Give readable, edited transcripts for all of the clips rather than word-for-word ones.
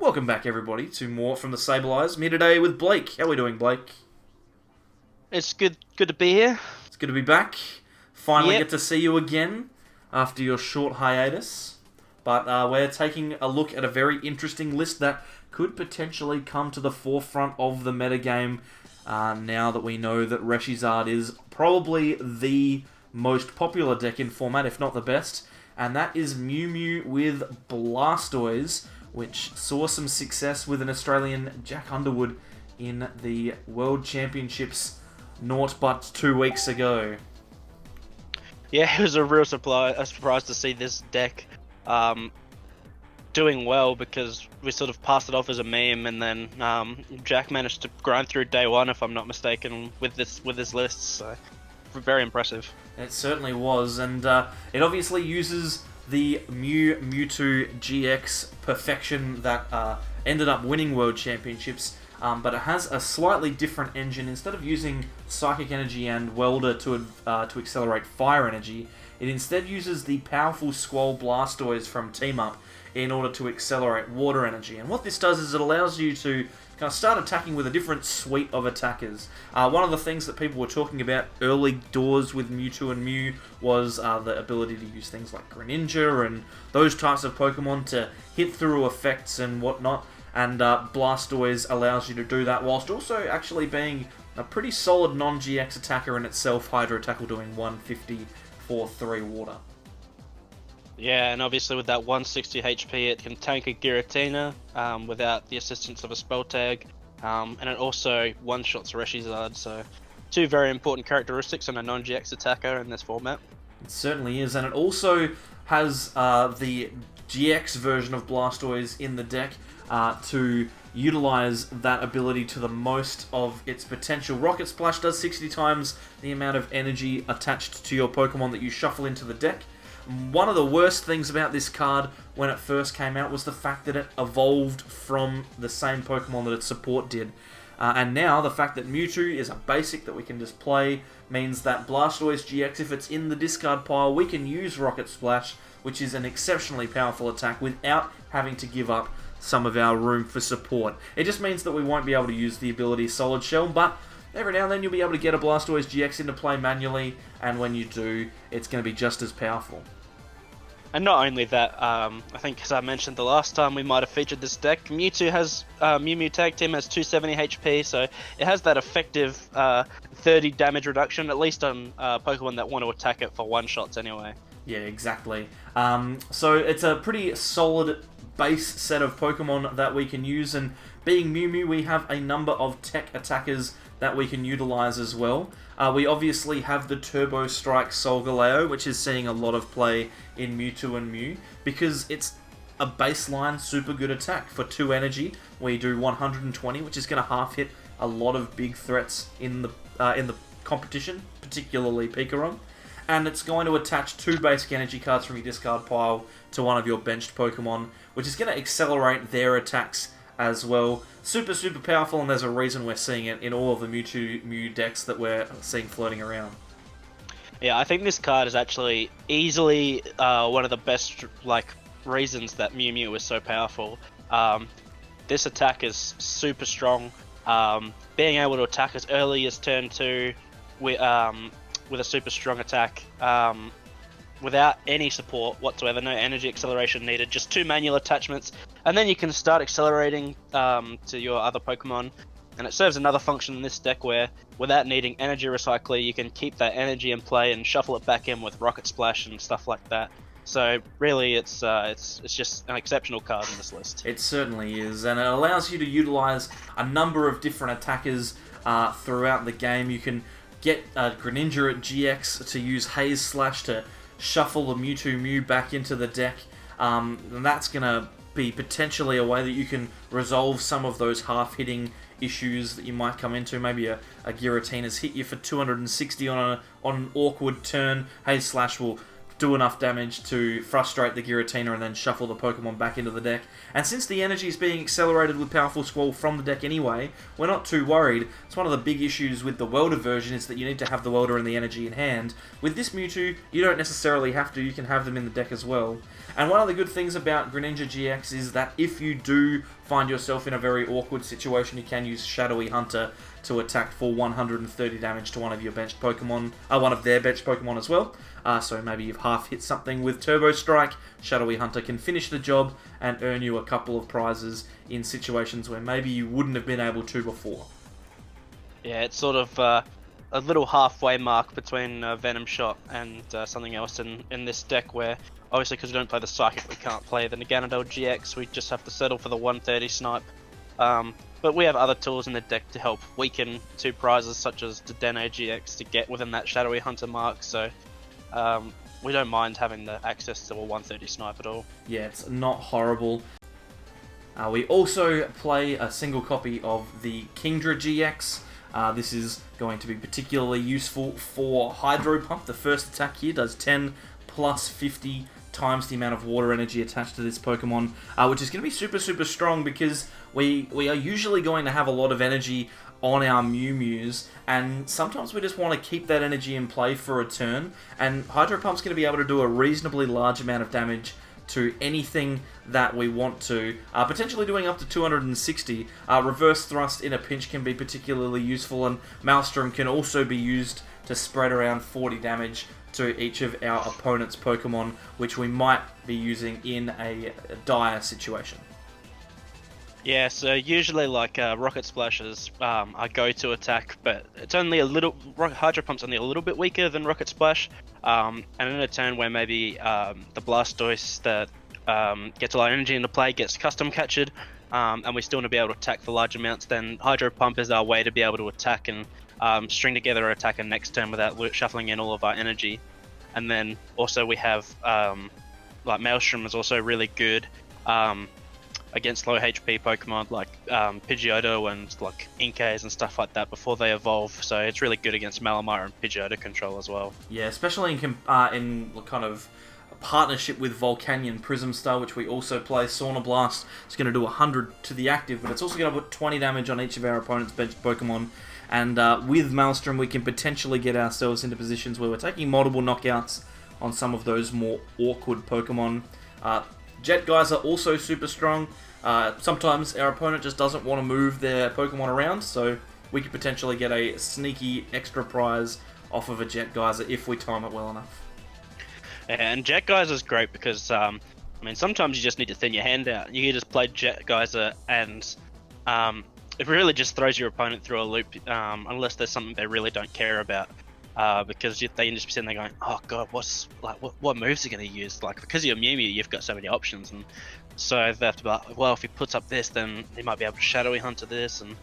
Welcome back, everybody, to more from the SAbleyes. Me today with Blake. How are we doing, Blake? It's good to be here. It's good to be back. Finally Yep. get to see you again after your short hiatus. But we're taking a look at a very interesting list that could potentially come to the forefront of the metagame now that we know that Reshizard is probably the most popular deck in format, if not the best. And that is Mew with Blastoise, which saw some success with an Australian Jack Underwood in the World Championships naught but 2 weeks ago. Yeah, it was a real surprise to see this deck doing well, because we sort of passed it off as a meme, and then Jack managed to grind through day one, if I'm not mistaken, with this list. So very impressive. It certainly was, and it obviously uses the Mewtwo GX perfection that ended up winning World Championships, but it has a slightly different engine. Instead of using Psychic Energy and Welder to accelerate Fire Energy, it instead uses the powerful Squall Blastoise from Team Up in order to accelerate Water Energy. And what this does is it allows you to kind of start attacking with a different suite of attackers. One of the things that people were talking about early doors with Mewtwo and Mew was the ability to use things like Greninja and those types of Pokemon to hit through effects and whatnot. And Blastoise allows you to do that whilst also actually being a pretty solid non-GX attacker in itself. Hydro Tackle doing 150 for 3 water. Yeah, and obviously with that 160 HP, it can tank a Giratina without the assistance of a spell tag, and it also one-shots Reshizard. So, two very important characteristics in a non-GX attacker in this format. It certainly is, and it also has the GX version of Blastoise in the deck to utilize that ability to the most of its potential. Rocket Splash does 60 times the amount of energy attached to your Pokemon that you shuffle into the deck. One of the worst things about this card when it first came out was the fact that it evolved from the same Pokemon that its support did. And now, the fact that Mewtwo is a basic that we can just play means that Blastoise GX, if it's in the discard pile, we can use Rocket Splash, which is an exceptionally powerful attack, without having to give up some of our room for support. It just means that we won't be able to use the ability Solid Shell, but every now and then you'll be able to get a Blastoise GX into play manually, and when you do, it's going to be just as powerful. And not only that, I think, as I mentioned the last time we might have featured this deck, Mewtwo has Mew Tag Team has 270 HP, so it has that effective 30 damage reduction, at least on Pokemon that want to attack it for one-shots anyway. Yeah, exactly. So it's a pretty solid base set of Pokemon that we can use, and being Mew, we have a number of tech attackers that we can utilize as well. We obviously have the Turbo Strike Solgaleo, which is seeing a lot of play in Mewtwo and Mew, because it's a baseline super good attack. For 2 energy, we do 120, which is going to half hit a lot of big threats in the competition, particularly Pikarom. And it's going to attach 2 basic energy cards from your discard pile to one of your benched Pokemon, which is going to accelerate their attacks as well. Super powerful, and there's a reason we're seeing it in all of the Mewtwo Mew decks that we're seeing floating around. Yeah, I think this card is actually easily one of the best reasons that Mew is so powerful. This attack is super strong. Being able to attack as early as turn 2 with a super strong attack without any support whatsoever, no energy acceleration needed, just 2 manual attachments, and then you can start accelerating to your other Pokemon. And it serves another function in this deck where, without needing energy recycler, you can keep that energy in play and shuffle it back in with Rocket Splash and stuff like that. So really, it's just an exceptional card in this list. It certainly is, and it allows you to utilize a number of different attackers throughout the game. You can get Greninja at GX to use Haze Slash to shuffle the Mewtwo Mew back into the deck, and that's going to be potentially a way that you can resolve some of those half-hitting issues that you might come into. Maybe a Giratina's hit you for 260 on an awkward turn. Haze Slash will do enough damage to frustrate the Giratina and then shuffle the Pokemon back into the deck. And since the energy is being accelerated with Powerful Squall from the deck anyway, we're not too worried. It's one of the big issues with the Welder version is that you need to have the Welder and the energy in hand. With this Mewtwo, you don't necessarily have to, you can have them in the deck as well. And one of the good things about Greninja GX is that if you do find yourself in a very awkward situation, you can use Shadowy Hunter to attack for 130 damage to one of your benched Pokemon, one of their benched Pokemon as well. So maybe you've half hit something with Turbo Strike, Shadowy Hunter can finish the job and earn you a couple of prizes in situations where maybe you wouldn't have been able to before. Yeah, it's sort of a little halfway mark between Venom Shot and something else in this deck where, obviously because we don't play the Psychic, we can't play the Naganadel GX, we just have to settle for the 130 Snipe. But we have other tools in the deck to help weaken two prizes such as the Deno GX to get within that Shadowy Hunter mark, so we don't mind having the access to a 130 Snipe at all. Yeah, it's not horrible. We also play a single copy of the Kingdra GX. This is going to be particularly useful for Hydro Pump. The first attack here does 10 plus 50 times the amount of water energy attached to this Pokemon, which is going to be super, super strong because we are usually going to have a lot of energy on our Mew Mews, and sometimes we just want to keep that energy in play for a turn, and Hydro Pump's going to be able to do a reasonably large amount of damage to anything that we want to, potentially doing up to 260. Reverse Thrust in a pinch can be particularly useful, and Maelstrom can also be used to spread around 40 damage to each of our opponent's Pokemon, which we might be using in a dire situation. Yeah, so usually like Rocket Splash is our go-to attack, but it's only a little, Hydro Pump's only a little bit weaker than Rocket Splash, and in a turn where maybe the Blastoise that gets a lot of energy into play gets custom captured, and we still want to be able to attack for large amounts, then Hydro Pump is our way to be able to attack and string together an attacker next turn without shuffling in all of our energy. And then also we have like Maelstrom is also really good against low HP Pokemon like Pidgeotto and like Inkays and stuff like that before they evolve. So it's really good against Malamar and Pidgeotto control as well. Yeah, especially in kind of partnership with Volcanion Prism Star, which we also play. Sauna Blast is going to do 100 to the active, but it's also going to put 20 damage on each of our opponent's benched Pokemon. And with Maelstrom, we can potentially get ourselves into positions where we're taking multiple knockouts on some of those more awkward Pokemon. Jet Guys are also super strong. Sometimes our opponent just doesn't want to move their Pokemon around, so we could potentially get a sneaky extra prize off of a Jet Geyser if we time it well enough. And Jet Geyser is great because, I mean, sometimes you just need to thin your hand out. You can just play Jet Geyser and it really just throws your opponent through a loop, unless there's something they really don't care about. Because they can just be sitting there going, oh god, what moves are going to use? Like, because you're Mew Mew, you've got so many options, and so they have to be like, well, if he puts up this, then he might be able to Shadowy Hunter this, and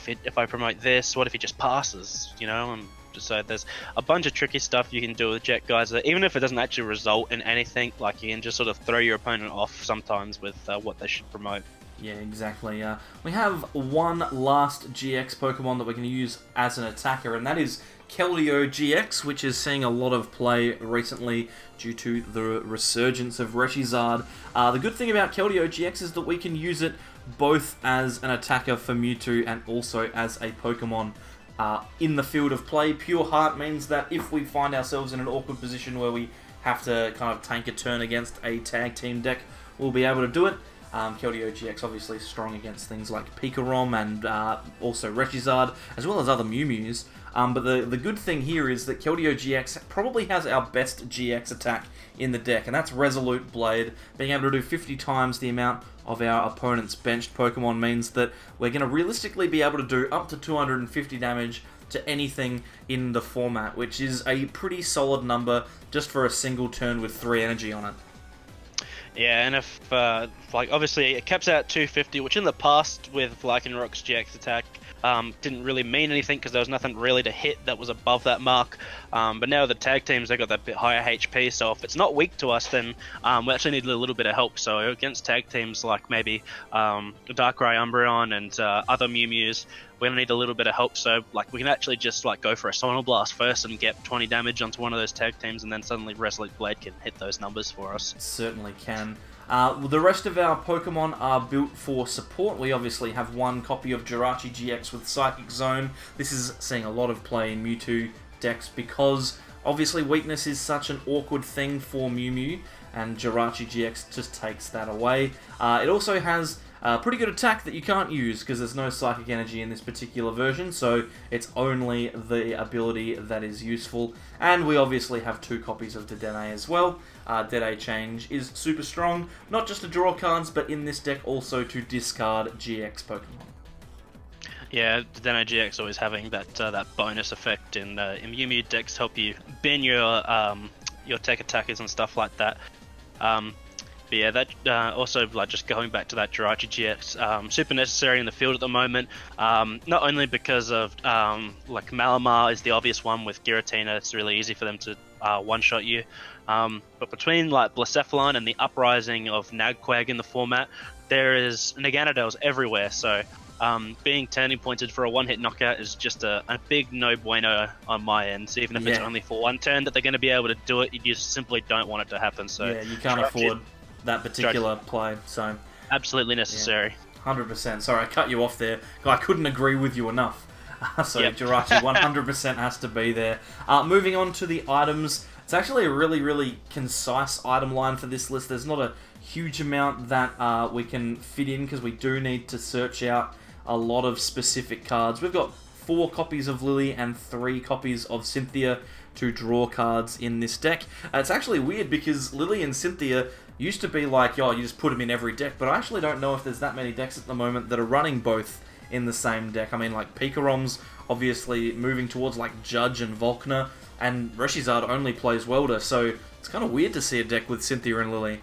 if I promote this, what if he just passes, you know? And so there's a bunch of tricky stuff you can do with Jet Geyser, even if it doesn't actually result in anything. Like, you can just sort of throw your opponent off sometimes with what they should promote. Yeah, exactly. We have one last GX Pokemon that we can use as an attacker, and that is Keldeo GX, which is seeing a lot of play recently due to the resurgence of Reshizard. The good thing about Keldeo GX is that we can use it both as an attacker for Mewtwo and also as a Pokemon in the field of play. Pure Heart means that if we find ourselves in an awkward position where we have to kind of tank a turn against a tag team deck, we'll be able to do it. Keldeo GX obviously strong against things like Pikarom and also Reshizard, as well as other Mew Mews. But the good thing here is that Keldeo GX probably has our best GX attack in the deck, and that's Resolute Blade. Being able to do 50 times the amount of our opponent's benched Pokemon means that we're going to realistically be able to do up to 250 damage to anything in the format, which is a pretty solid number just for a single turn with 3 energy on it. Yeah, and if like obviously it caps out at 250, which in the past with Lycanroc's GX attack didn't really mean anything because there was nothing really to hit that was above that mark. But now the tag teams, they got that bit higher HP, so if it's not weak to us, then we actually need a little bit of help. So against tag teams like maybe Darkrai Umbreon and other Mew Mews, we're gonna need a little bit of help. So like we can actually just like go for a Solar Blast first and get 20 damage onto one of those tag teams, and then suddenly Resolute Blade can hit those numbers for us. It certainly can. The rest of our Pokemon are built for support. We obviously have one copy of Jirachi GX with Psychic Zone. This is seeing a lot of play in Mewtwo decks because obviously weakness is such an awkward thing for Mew Mew, and Jirachi GX just takes that away. It also has pretty good attack that you can't use because there's no Psychic Energy in this particular version, so it's only the ability that is useful. And we obviously have two copies of Dedenne as well. Dedenne Change is super strong, not just to draw cards, but in this deck also to discard GX Pokemon. Yeah, Dedenne GX always having that bonus effect in Mew Mew decks to help you bin your tech attackers and stuff like that. But yeah, that also like just going back to that Jirachi GX, super necessary in the field at the moment. Not only because of like Malamar is the obvious one with Giratina, it's really easy for them to one-shot you. But between like Blacephalon and the uprising of Nagquag in the format, there is Naganadels everywhere. So being turning pointed for a one-hit knockout is just a big no bueno on my end. So even if it's only for one turn that they're going to be able to do it, you just simply don't want it to happen. So yeah, you can't afford that particular play, so absolutely necessary. 100%. Sorry, I cut you off there. I couldn't agree with you enough. So Jirachi 100% has to be there. Moving on to the items, it's actually a really concise item line for this list. There's not a huge amount that we can fit in because we do need to search out a lot of specific cards. We've got 4 copies of Lily and 3 copies of Cynthia to draw cards in this deck. It's actually weird because Lily and Cynthia used to be like, you just put them in every deck, but I actually don't know if there's that many decks at the moment that are running both in the same deck. I mean, like, Picarom's obviously moving towards, like, Judge and Volkner, and Reshizard only plays Welder, so it's kind of weird to see a deck with Cynthia and Lily.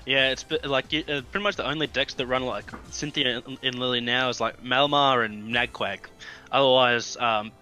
Yeah, it's like pretty much the only decks that run like Cynthia and Lily now is like Malamar and Nagquag. Otherwise,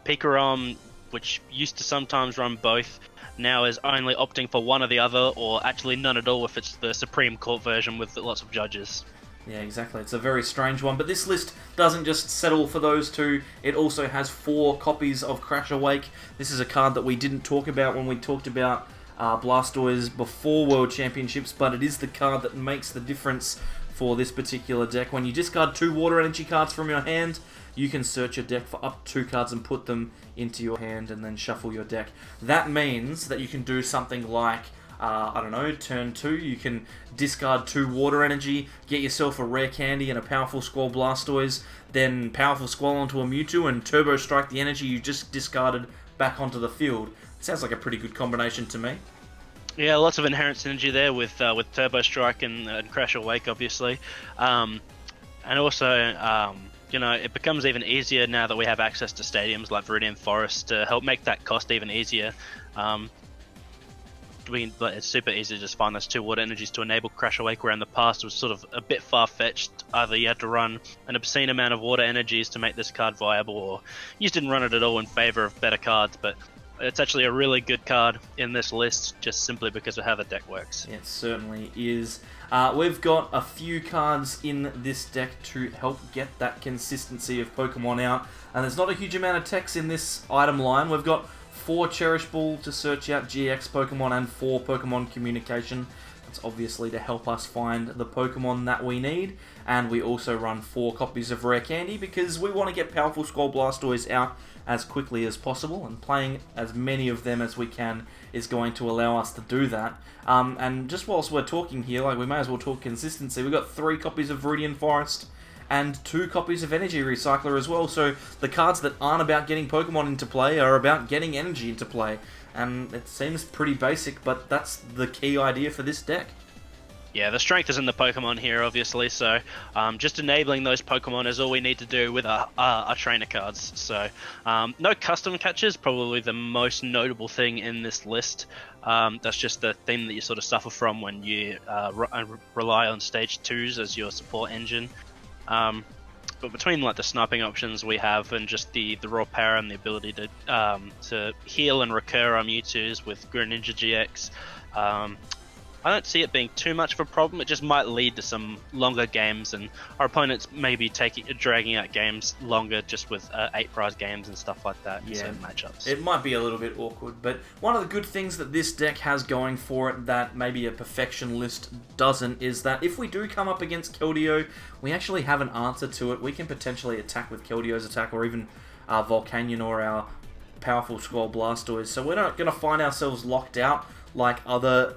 Picarom, which used to sometimes run both, now is only opting for one or the other, or actually none at all if it's the Supreme Court version with lots of judges. Yeah, exactly. It's a very strange one, but this list doesn't just settle for those two. It also has 4 copies of Crash Awake. This is a card that we didn't talk about when we talked about Blastoise before World Championships, but it is the card that makes the difference for this particular deck. When you discard 2 Water Energy cards from your hand, you can search your deck for up to 2 cards and put them into your hand and then shuffle your deck. That means that you can do something like, I don't know, turn 2, you can discard 2 Water Energy, get yourself a Rare Candy and a Powerful Squall Blastoise, then Powerful Squall onto a Mewtwo and Turbo Strike the energy you just discarded back onto the field. It sounds like a pretty good combination to me. Yeah, lots of inherent synergy there with Turbo Strike and Crash Awake, obviously. And also, it becomes even easier now that we have access to stadiums like Viridian Forest to help make that cost even easier. It's super easy to just find those 2 Water Energies to enable Crash Awake, where in the past it was sort of a bit far-fetched. Either you had to run an obscene amount of Water Energies to make this card viable, or you just didn't run it at all in favor of better cards, but it's actually a really good card in this list, just simply because of how the deck works. It certainly is. We've got a few cards in this deck to help get that consistency of Pokemon out, and there's not a huge amount of text in this item line. We've got 4 Cherish Ball to search out GX Pokemon and 4 Pokemon Communication. That's obviously to help us find the Pokemon that we need. And we also run 4 copies of Rare Candy because we want to get Powerful Squall Blastoise out as quickly as possible, and playing as many of them as we can is going to allow us to do that. And just whilst we're talking here, we may as well talk consistency. We've got 3 copies of Viridian Forest and 2 copies of Energy Recycler as well, so the cards that aren't about getting Pokemon into play are about getting energy into play. And it seems pretty basic, but that's the key idea for this deck. Yeah, the strength is in the Pokemon here, obviously, so just enabling those Pokemon is all we need to do with our trainer cards. So no custom catches, probably the most notable thing in this list. That's just the thing that you sort of suffer from when you rely on Stage 2s as your support engine. But between like the sniping options we have and just the raw power and the ability to heal and recur our Mewtwo's with Greninja GX, I don't see it being too much of a problem. It just might lead to some longer games, and our opponents maybe dragging out games longer just with 8 prize games and stuff like that in certain matchups. It might be a little bit awkward, but one of the good things that this deck has going for it that maybe a perfection list doesn't is that if we do come up against Keldeo, we actually have an answer to it. We can potentially attack with Keldeo's attack or even our Volcanion or our powerful Skull Blastoise. So we're not going to find ourselves locked out like other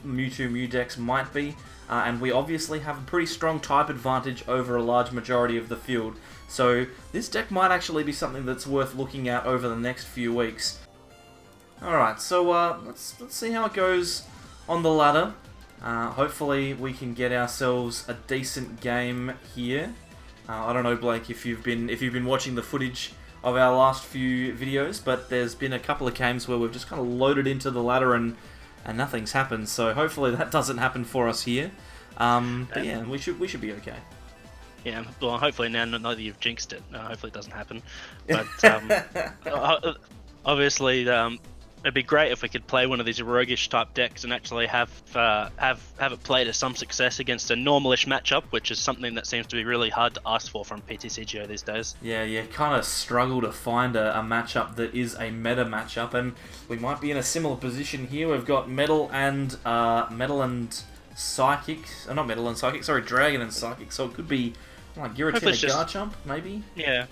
Mewtwo Mew decks might be, and we obviously have a pretty strong type advantage over a large majority of the field. So this deck might actually be something that's worth looking at over the next few weeks. Alright, so let's see how it goes on the ladder. Hopefully we can get ourselves a decent game here. I don't know, Blake, if you've been watching the footage of our last few videos, but there's been a couple of games where we've just kind of loaded into the ladder and nothing's happened, so hopefully that doesn't happen for us here. But yeah, we should be okay. Yeah, well, hopefully now that you've jinxed it, hopefully it doesn't happen. But obviously, it'd be great if we could play one of these roguish type decks and actually have it play to some success against a normalish matchup, which is something that seems to be really hard to ask for from PTCGO these days. Yeah, kind of struggle to find a matchup that is a meta matchup, and we might be in a similar position here. We've got Metal and Psychic, not Metal and Psychic, sorry, Dragon and Psychic, so it could be like Giratina Garchomp, maybe? Yeah,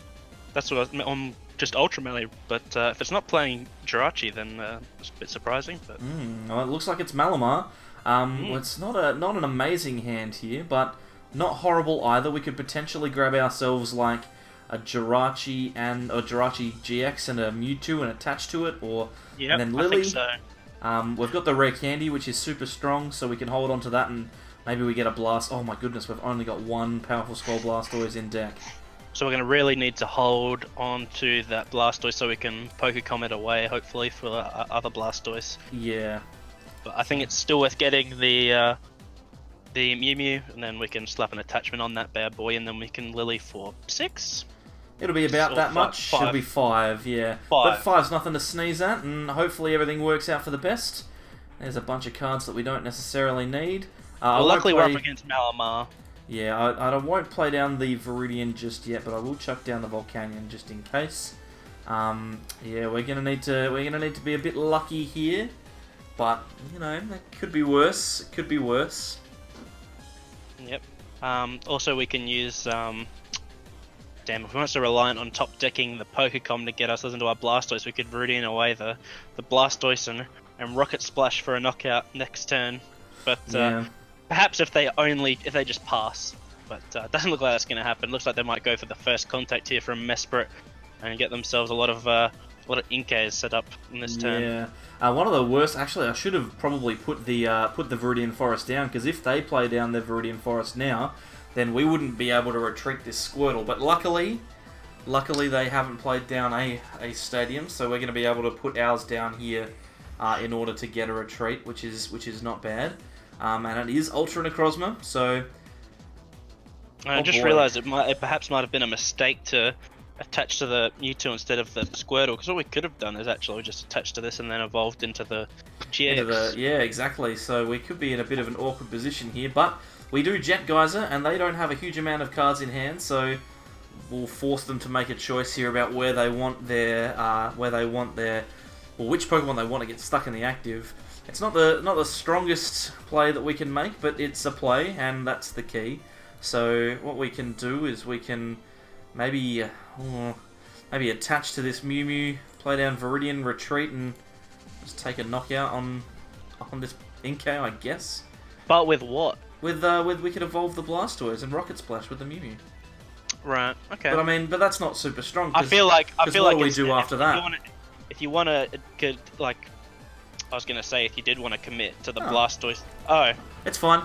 that's what I'm just Ultra Melee, but if it's not playing Jirachi, then it's a bit surprising. But well, it looks like it's Malamar. Well, it's not an amazing hand here, but not horrible either. We could potentially grab ourselves like a Jirachi Jirachi GX and a Mewtwo and attach to it, and then Lily. I think so. We've got the Rare Candy, which is super strong, so we can hold on to that, and maybe we get a Blast. Oh my goodness, we've only got one powerful Skull Blastoise in deck. So we're going to really need to hold on to that Blastoise so we can Pokécom it away, hopefully, for the other Blastoise. Yeah. But I think it's still worth getting the Mew Mew, and then we can slap an attachment on that bad boy, and then we can Lily for 6? It'll be about that much. 5. It'll be 5, yeah. 5. But 5's nothing to sneeze at, and hopefully everything works out for the best. There's a bunch of cards that we don't necessarily need. Well, luckily we're up against Malamar. Yeah, I won't play down the Viridian just yet, but I will chuck down the Volcanion just in case. Yeah, we're gonna need to be a bit lucky here, but you know that could be worse. It could be worse. Yep. Also, we can use. Damn, if we weren't so reliant on top decking the Pokécom to get us into our Blastoise, we could Viridian away the Blastoise and Rocket Splash for a knockout next turn. But Yeah. perhaps if they just pass. But it doesn't look like that's going to happen. Looks like they might go for the first contact here from Mesprit and get themselves a lot of Inkays set up in this turn. Yeah. One of the worst. Actually, I should have probably put the Viridian Forest down, because if they play down their Viridian Forest now, then we wouldn't be able to retreat this Squirtle. But luckily they haven't played down a stadium, so we're going to be able to put ours down here in order to get a retreat, which is not bad. And it is Ultra Necrozma, so... I just realised it perhaps might have been a mistake to attach to the Mewtwo instead of the Squirtle, because what we could have done is actually just attached to this and then evolved into the GX. Yeah, exactly. So we could be in a bit of an awkward position here, but we do Jet Geyser, and they don't have a huge amount of cards in hand, so we'll force them to make a choice here about where they want their, which Pokemon they want to get stuck in the active. It's not the strongest play that we can make, but it's a play, and that's the key. So what we can do is we can maybe attach to this Mew Mew, play down Viridian, retreat, and just take a knockout on this Inkay, I guess. But with what? With we could evolve the Blastoise and Rocket Splash with the Mew Mew. Right. Okay. But that's not super strong. I feel like what do we do after that? If you want to, I was gonna say if you did want to commit to the Blastoise. Oh. It's fine.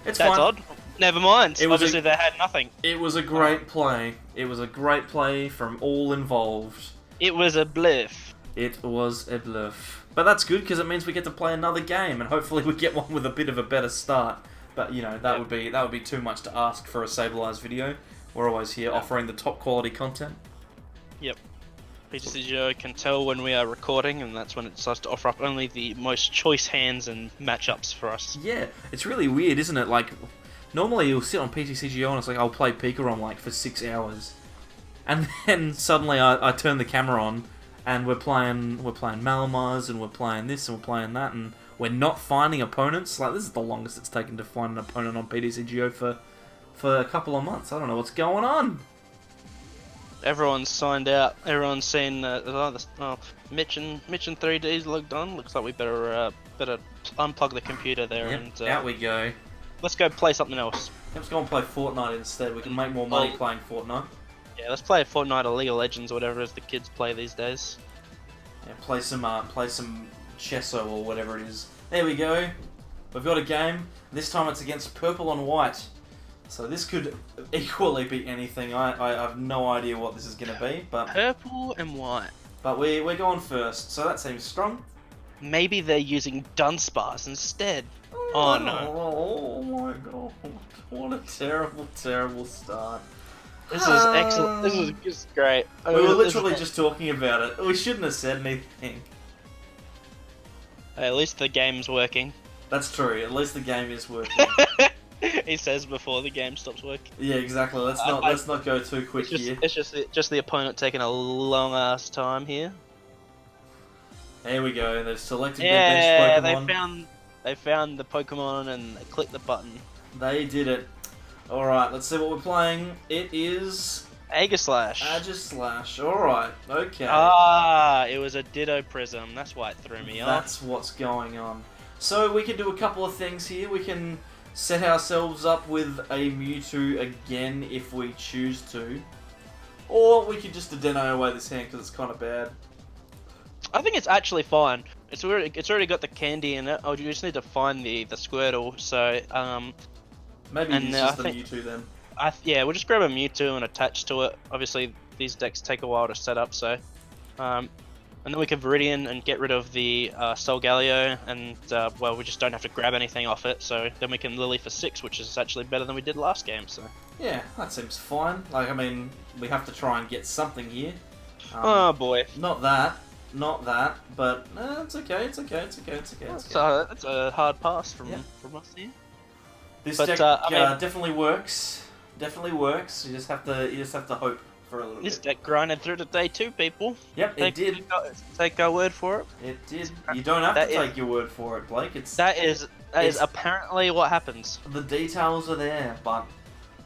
It's That's fine. odd. Never mind. It was Obviously, they had nothing. It was a great play. It was a great play from all involved. It was a bluff. It was a bluff. But that's good because it means we get to play another game, and hopefully we get one with a bit of a better start. But you know that would be too much to ask for a SAbleyes video. We're always here offering the top quality content. Yep. PTCGO can tell when we are recording, and that's when it starts to offer up only the most choice hands and matchups for us. Yeah, it's really weird, isn't it? Like, normally you'll sit on PTCGO and it's like, I'll play Pikarom like for 6 hours. And then suddenly I turn the camera on and we're playing Malamars and we're playing this and we're playing that and we're not finding opponents. Like, this is the longest it's taken to find an opponent on PTCGO for a couple of months. I don't know what's going on. Everyone's signed out. Everyone's seen Mitch and 3D's logged on. Looks like we better unplug the computer there and out we go. let's go play something else. Let's go and play Fortnite instead. We can make more money playing Fortnite. Yeah, let's play Fortnite or League of Legends or whatever it is the kids play these days. Yeah, play some Chesso or whatever it is. There we go. We've got a game. This time it's against Purple and White. So this could equally be anything. I have no idea what this is going to be, but Purple and White. But we're going first, so that seems strong. Maybe they're using Dunsparce instead. Oh no. Oh my god. What a terrible, terrible start. This is excellent. This is great. We were literally just talking about it. We shouldn't have said anything. At least the game's working. That's true. At least the game is working. He says before the game stops working. Yeah, exactly. Let's not go too quick here. It's just the opponent taking a long ass time here. There we go. They've selected their bench Pokemon. Yeah, they found the Pokemon and they clicked the button. They did it. Alright, let's see what we're playing. It is Aegislash. Aegislash. Alright, okay. Ah, it was a Ditto Prism. That's why it threw me off. That's what's going on. So we can do a couple of things here. We can set ourselves up with a Mewtwo again if we choose to. Or we could just Adeno away this hand because it's kind of bad. I think it's actually fine. It's already got the candy in it. Oh, you just need to find the Squirtle. So maybe use just the Mewtwo then. Yeah, we'll just grab a Mewtwo and attach to it. Obviously, these decks take a while to set up, so and then we can Viridian and get rid of the Solgaleo, and well, we just don't have to grab anything off it. So then we can Lily for 6, which is actually better than we did last game. So yeah, that seems fine. Like, I mean, we have to try and get something here. Oh boy, not that, but it's okay. It's a hard pass from us here. This deck definitely works. Definitely works. You just have to hope for a little bit. This deck grinded through to day 2, people. Yep, it did. Take our word for it. It did. You don't have to take your word for it, Blake. That is apparently what happens. The details are there, but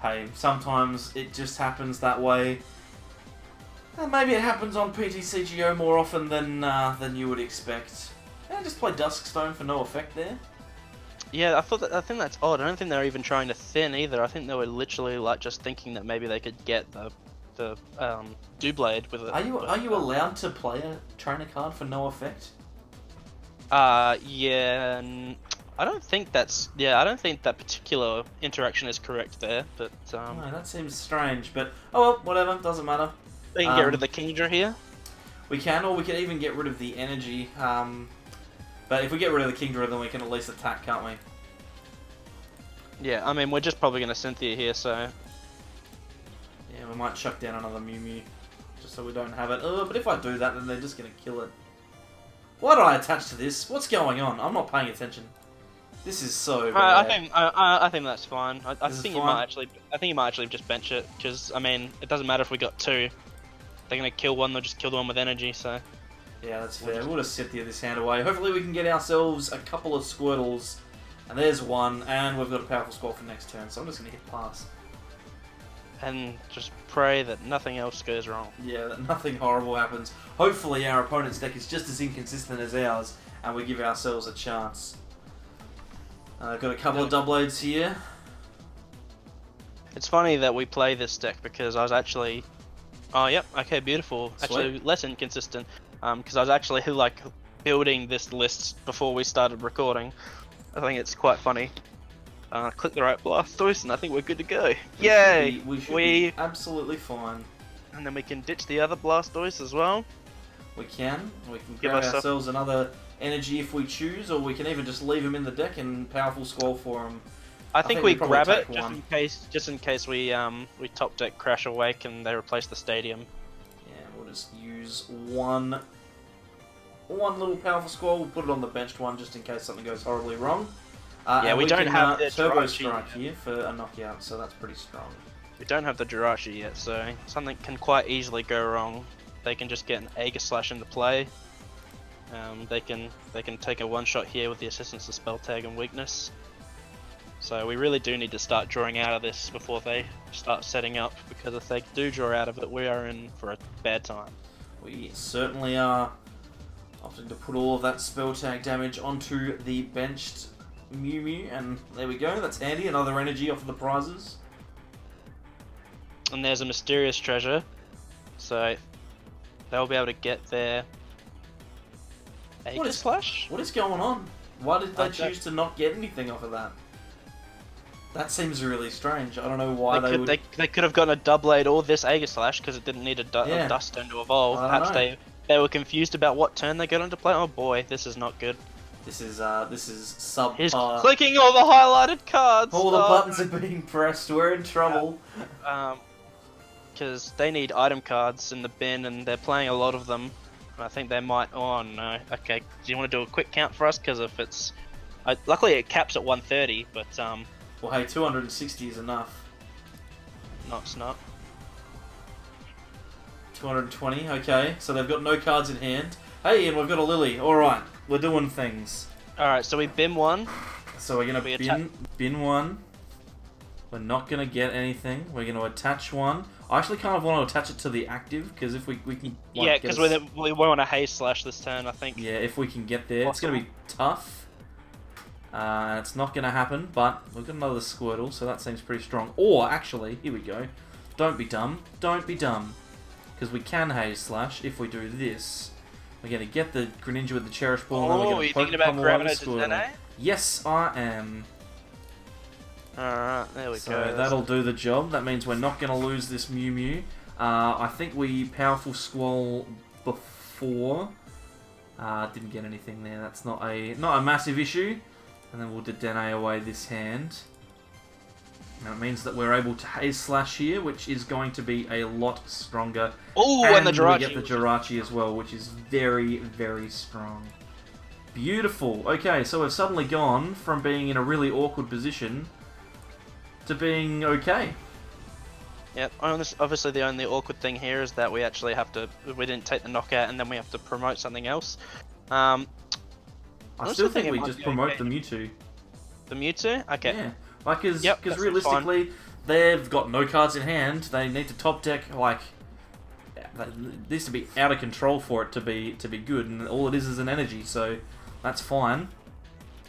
hey, sometimes it just happens that way. And maybe it happens on PTCGO more often than you would expect. Yeah, just play Duskstone for no effect there. Yeah, I think that's odd. I don't think they're even trying to thin either. I think they were literally like just thinking that maybe they could get the Doublade with it. Are you allowed to play a trainer card for no effect? Yeah. I don't think that particular interaction is correct there, but no, that seems strange. But oh well, whatever, doesn't matter. We can get rid of the Kingdra here. We can, or we can even get rid of the energy. But if we get rid of the Kingdra, then we can at least attack, can't we? Yeah, I mean, we're just probably going to Cynthia here, so... Yeah, we might chuck down another Mew, just so we don't have it. But if I do that, then they're just going to kill it. Why did I attach to this? What's going on? I'm not paying attention. This is so bad. I think that's fine. I think you fine? might actually just bench it, because, I mean, it doesn't matter if we got 2. They're going to kill one, they'll just kill the one with energy, so... Yeah, that's fair. We'll just Cynthia this hand away. Hopefully we can get ourselves a couple of Squirtles. And there's one, and we've got a powerful Squirtle for next turn, so I'm just going to hit pass. And just pray that nothing else goes wrong. Yeah, that nothing horrible happens. Hopefully our opponent's deck is just as inconsistent as ours, and we give ourselves a chance. Got a couple of Doublades here. It's funny that we play this deck, because I was actually... Oh, yep, okay, beautiful. Sweet. Actually, less inconsistent. Because I was actually, like, building this list before we started recording. I think it's quite funny. click the right Blastoise, and I think we're good to go. Yay! We should be absolutely fine. And then we can ditch the other Blastoise as well. We can grab ourselves another energy if we choose, or we can even just leave him in the deck and powerful squall for him. I think we grab it just in case we top deck Crash Awake and they replace the stadium. Yeah, we'll just use one little powerful squall. We'll put it on the benched one just in case something goes horribly wrong. Yeah, we don't have the Turbo Jirachi Strike here for a knockout, so that's pretty strong. We don't have the Jirachi yet, so something can quite easily go wrong. They can just get an Aegislash into play. They can take a one-shot here with the assistance of Spell Tag and Weakness. So we really do need to start drawing out of this before they start setting up, because if they do draw out of it, we are in for a bad time. We certainly are opting to put all of that Spell Tag damage onto the benched Mew, and there we go, that's handy, another energy off of the prizes. And there's a Mysterious Treasure, so they'll be able to get their Aegislash? What is going on? Why did they choose to not get anything off of that? That seems really strange. I don't know why they could have gotten a Doublade or this Aegislash because it didn't need a Dust Stone to evolve. Perhaps they were confused about what turn they got into play. Oh boy, this is not good. This is subpar. He's clicking all the highlighted cards. All the buttons are being pressed. We're in trouble. Because they need item cards in the bin, and they're playing a lot of them. I think they might. Oh no. Okay. Do you want to do a quick count for us? Because if it's, luckily it caps at 130, but Well, hey, 260 is enough. No, it's not. 220. Okay. So they've got no cards in hand. Hey, and we've got a Lily. All right. We're doing things. All right. So we bin one. So we're gonna bin one. We're not gonna get anything. We're gonna attach one. I actually kind of want to attach it to the active, because if we can... Yeah, because we want a Haze Slash this turn, I think. Yeah, if we can get there. It's going to be tough. It's not going to happen, but we've got another Squirtle, so that seems pretty strong. Or, actually, here we go. Don't be dumb. Don't be dumb. Because we can Haze Slash if we do this. We're going to get the Greninja with the Cherish Ball, and then we're going to thinking about grabbing it to Squirtle. Yes, I am. Alright, there we go. So that'll do the job. That means we're not going to lose this Mew. I think we Powerful Squall before. Didn't get anything there. That's not a massive issue. And then we'll Dedenne away this hand. Now it means that we're able to Haze Slash here, which is going to be a lot stronger. Oh, and the Jirachi. We get the Jirachi as well, which is very, very strong. Beautiful. Okay, so we've suddenly gone from being in a really awkward position to being okay. Yep. Obviously, the only awkward thing here is that we actually have to. We didn't take the knockout, and then we have to promote something else. I still think we just promote the Mewtwo. The Mewtwo? Okay. Yeah. Like, because realistically, they've got no cards in hand. They need to top deck, like, it needs to be out of control for it to be good, and all it is an energy, so that's fine.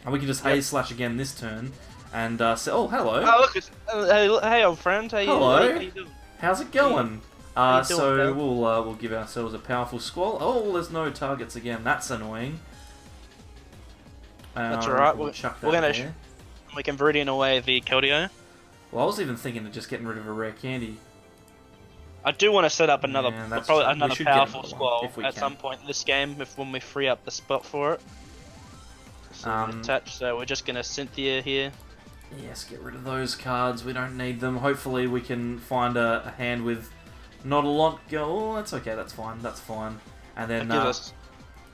And we can just Haze Slash again this turn, and say, oh, hello. Oh, look, hey, old friend. How you doing? How's it going? So we'll give ourselves a Powerful Squall. Oh, there's no targets again. That's annoying. That's alright. We can Viridian away the Keldeo. Well, I was even thinking of just getting rid of a rare candy. I do want to set up another, probably another Powerful Squall at some point in this game when we free up the spot for it. So attach. So we're just gonna Cynthia here. Yes, get rid of those cards. We don't need them. Hopefully, we can find a hand with not a lot go. Oh, that's okay. That's fine. That's fine. And then give us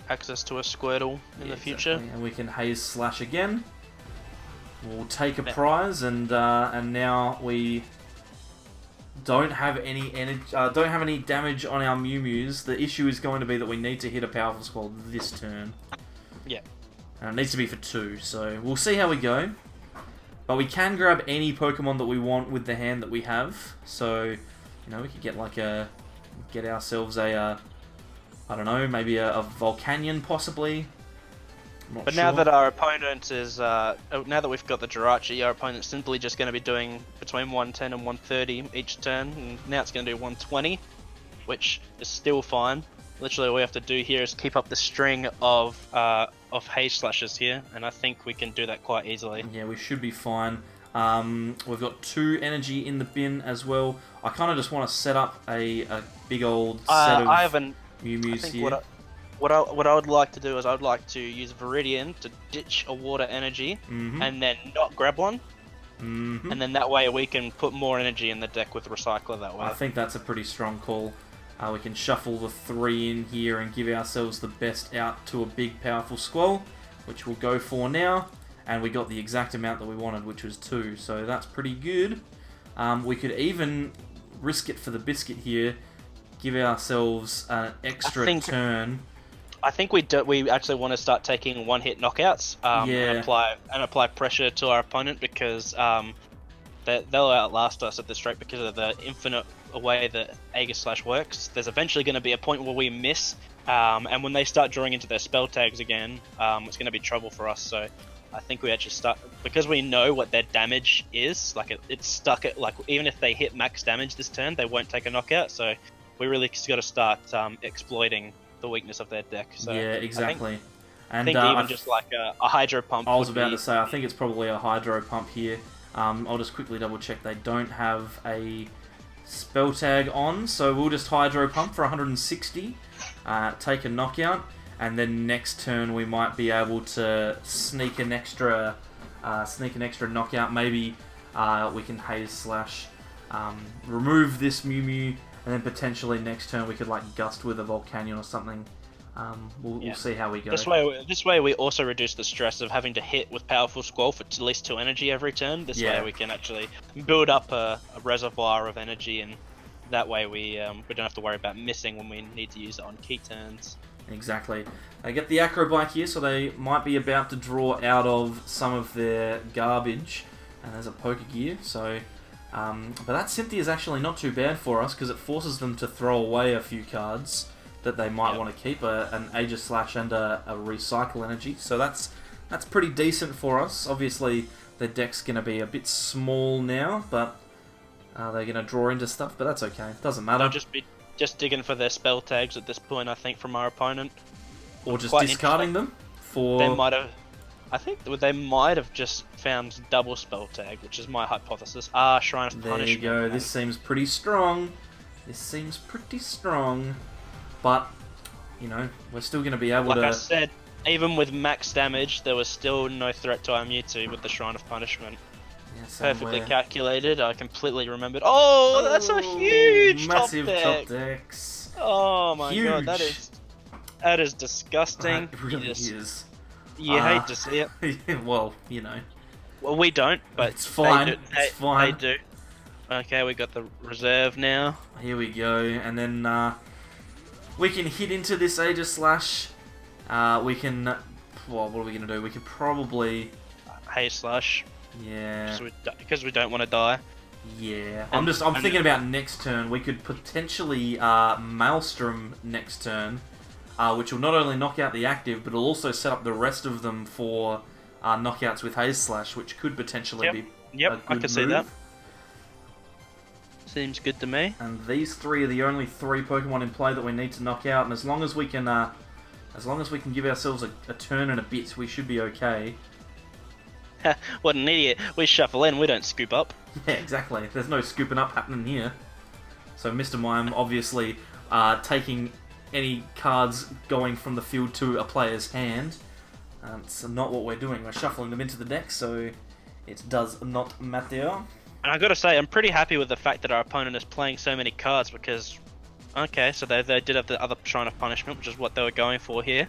access to a Squirtle in the future. Exactly. And we can Haze Slash again. We'll take a prize, and now we don't have any damage on our Mews. The issue is going to be that we need to hit a Powerful Squall this turn. Yeah. And it needs to be for 2, so we'll see how we go. But we can grab any Pokemon that we want with the hand that we have. So, you know, we could get ourselves a, I don't know, maybe a Volcanion possibly. But now that our opponent is, now that we've got the Jirachi, our opponent's simply just going to be doing between 110 and 130 each turn, and now it's going to do 120, which is still fine. Literally all we have to do here is keep up the string of Haze Slashes here, and I think we can do that quite easily. Yeah, we should be fine. We've got 2 energy in the bin as well. I kind of just want to set up a big old set of Mew Mews here. What I would like to do is I would like to use Viridian to ditch a water energy and then not grab one. And then that way we can put more energy in the deck with Recycler that way. I think that's a pretty strong call. We can shuffle the 3 in here and give ourselves the best out to a big powerful Squall, which we'll go for now. And we got the exact amount that we wanted, which was 2, so that's pretty good. We could even risk it for the biscuit here, give ourselves an extra turn. I think we actually want to start taking one-hit knockouts and apply pressure to our opponent, because they'll outlast us at this rate because of the infinite way that Aegislash works. There's eventually going to be a point where we miss, and when they start drawing into their spell tags again, it's going to be trouble for us. So I think we actually start, because we know what their damage is. Like it's stuck at, like, even if they hit max damage this turn, they won't take a knockout. So we really got to start exploiting the weakness of their deck. So yeah, exactly. I think even just like a Hydro Pump. I was about to say, I think it's probably a Hydro Pump here. I'll just quickly double check. They don't have a spell tag on, so we'll just Hydro Pump for 160, take a knockout, and then next turn we might be able to sneak an extra knockout. Maybe we can Haze Slash, remove this Mew Mew, and then potentially next turn we could like Gust with a Volcanion or something. We'll see how we go. This way we also reduce the stress of having to hit with powerful Squall for at least 2 energy every turn. This way we can actually build up a reservoir of energy, and that way we don't have to worry about missing when we need to use it on key turns. Exactly. They get the Acro Bike here, so they might be about to draw out of some of their garbage. And there's a Poker Gear, so... but that Cynthia is actually not too bad for us, because it forces them to throw away a few cards that they might want to keep, an Aegislash and a Recycle Energy. So that's pretty decent for us. Obviously, their deck's going to be a bit small now, but they're going to draw into stuff, but that's okay. It doesn't matter. They'll just be digging for their spell tags at this point, I think, from our opponent. Or just discarding them for... I think they might have just found double spell tag, which is my hypothesis. Shrine of Punishment. There you go. This seems pretty strong. But, you know, we're still going to be able to... Like I said, even with max damage, there was still no threat to our Mewtwo with the Shrine of Punishment. Yeah, perfectly calculated. I completely remembered. Oh, that's a huge massive top decks. Oh my god, that is disgusting. It really is. You hate to see it. Well, you know. Well, we don't, but it's fine. It's fine. They do. Okay, we got the reserve now. Here we go, and then we can hit into this Aegislash. We can. Well, what are we gonna do? We could probably Haze Slash. Yeah. Because we don't want to die. Yeah. I'm thinking about next turn. We could potentially Maelstrom next turn, which will not only knock out the active, but it'll also set up the rest of them for knockouts with Haze Slash, which could potentially be. Yep, a good I can see that. Seems good to me. And these 3 are the only 3 Pokemon in play that we need to knock out, and as long as we can give ourselves a turn and a bit, we should be okay. What an idiot. We shuffle in, we don't scoop up. Yeah, exactly. There's no scooping up happening here. So Mr. Mime obviously taking any cards going from the field to a player's hand. It's not what we're doing. We're shuffling them into the deck, so it does not matter. And I gotta say, I'm pretty happy with the fact that our opponent is playing so many cards, because... Okay, so they did have the other Shrine of Punishment, which is what they were going for here.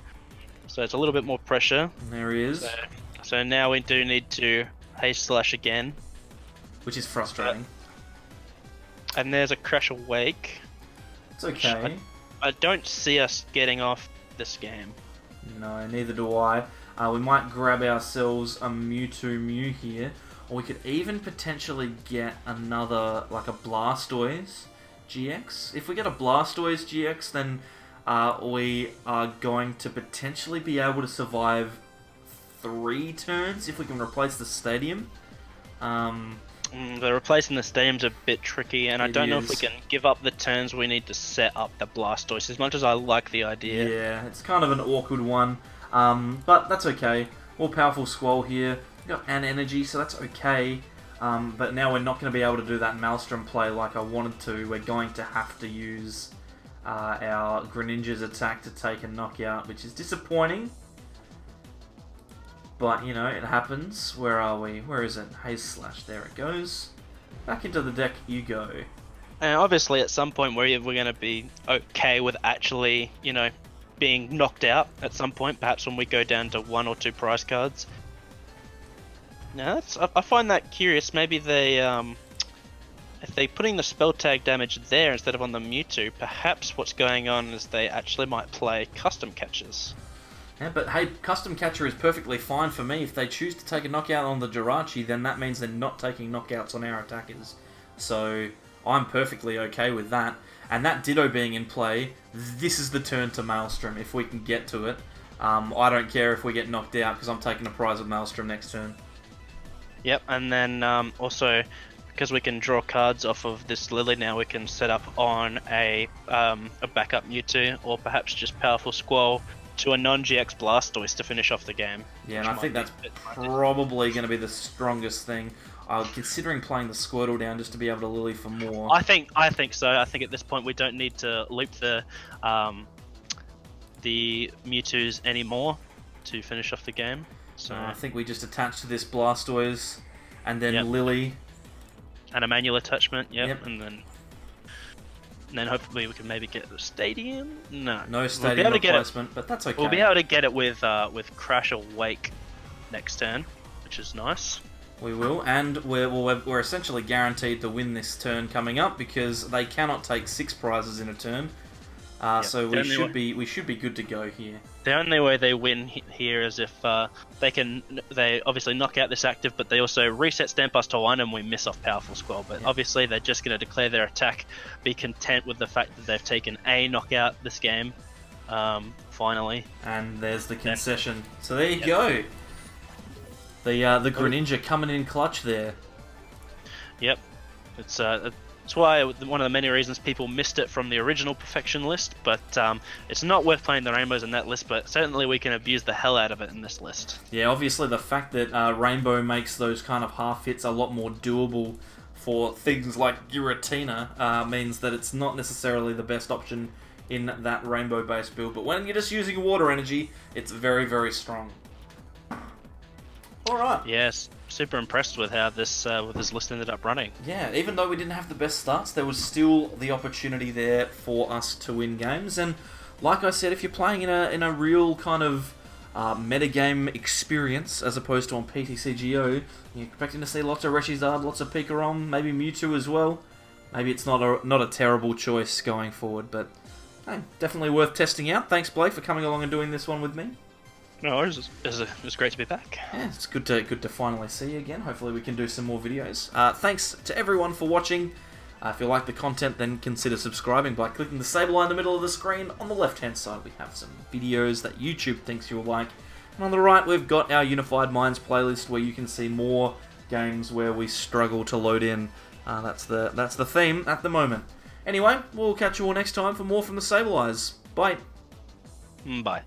So it's a little bit more pressure. And there he is. So now we do need to Haze Slash again. Which is frustrating. And there's a Crash Awake. It's okay. I don't see us getting off this game. No, neither do I. We might grab ourselves a Mewtwo Mew here. Or we could even potentially get another, like a Blastoise GX. If we get a Blastoise GX, then we are going to potentially be able to survive 3 turns if we can replace the stadium. The replacing the stadium's a bit tricky, and I don't know if we can give up the turns we need to set up the Blastoise, as much as I like the idea. Yeah, it's kind of an awkward one, but that's okay. More powerful Squall here. We've got an energy, so that's okay. But now we're not going to be able to do that Maelstrom play like I wanted to. We're going to have to use our Greninja's attack to take a knockout, which is disappointing. But, you know, it happens. Where are we? Where is it? Haze Slash. There it goes. Back into the deck you go. And obviously, at some point, we're going to be okay with actually, you know, being knocked out at some point. Perhaps when we go down to 1 or 2 prize cards. Now, I find that curious. Maybe they, if they're putting the spell tag damage there instead of on the Mewtwo, perhaps what's going on is they actually might play custom catchers. Yeah, but hey, Custom Catcher is perfectly fine for me. If they choose to take a knockout on the Jirachi, then that means they're not taking knockouts on our attackers. So I'm perfectly okay with that. And that Ditto being in play, this is the turn to Maelstrom, if we can get to it. I don't care if we get knocked out, because I'm taking a prize with Maelstrom next turn. Yep, and then also, because we can draw cards off of this Lily now, we can set up on a backup Mewtwo, or perhaps just Powerful Squall, to a non-GX Blastoise to finish off the game. Yeah, and I think that's probably going to be the strongest thing. Considering playing the Squirtle down just to be able to Lily for more. I think so. I think at this point we don't need to loop the Mewtwo's anymore to finish off the game. So I think we just attach to this Blastoise and then Lily. And a manual attachment, yep. And then hopefully we can maybe get the Stadium. No Stadium replacement, but that's okay. We'll be able to get it with Crash or Wake next turn, which is nice. We will, and we're essentially guaranteed to win this turn coming up because they cannot take 6 prizes in a turn. So we should be good to go here. The only way they win here is if they obviously knock out this active, but they also reset Stand Pass to 1 and we miss off Powerful Squall. But obviously they're just going to declare their attack, be content with the fact that they've taken a knockout this game, finally. And there's the concession. So there you go. The Greninja coming in clutch there. Yep, That's why one of the many reasons people missed it from the original Perfection list, but it's not worth playing the Rainbows in that list, but certainly we can abuse the hell out of it in this list. Yeah, obviously the fact that Rainbow makes those kind of half hits a lot more doable for things like Giratina means that it's not necessarily the best option in that Rainbow-based build, but when you're just using Water Energy, it's very, very strong. Alright. Yes. Super impressed with how this list ended up running. Yeah, even though we didn't have the best starts, there was still the opportunity there for us to win games. And like I said, if you're playing in a real kind of metagame experience, as opposed to on PTCGO, you're expecting to see lots of Reshizard, lots of Pikarom, maybe Mewtwo as well. Maybe it's not a terrible choice going forward, but hey, definitely worth testing out. Thanks, Blake, for coming along and doing this one with me. No, it was great to be back. Yeah, it's good to finally see you again. Hopefully we can do some more videos. Thanks to everyone for watching. If you like the content, then consider subscribing by clicking the SAbleyes in the middle of the screen. On the left-hand side, we have some videos that YouTube thinks you'll like. And on the right, we've got our Unified Minds playlist where you can see more games where we struggle to load in. That's the theme at the moment. Anyway, we'll catch you all next time for more from the SAbleyes. Bye. Bye.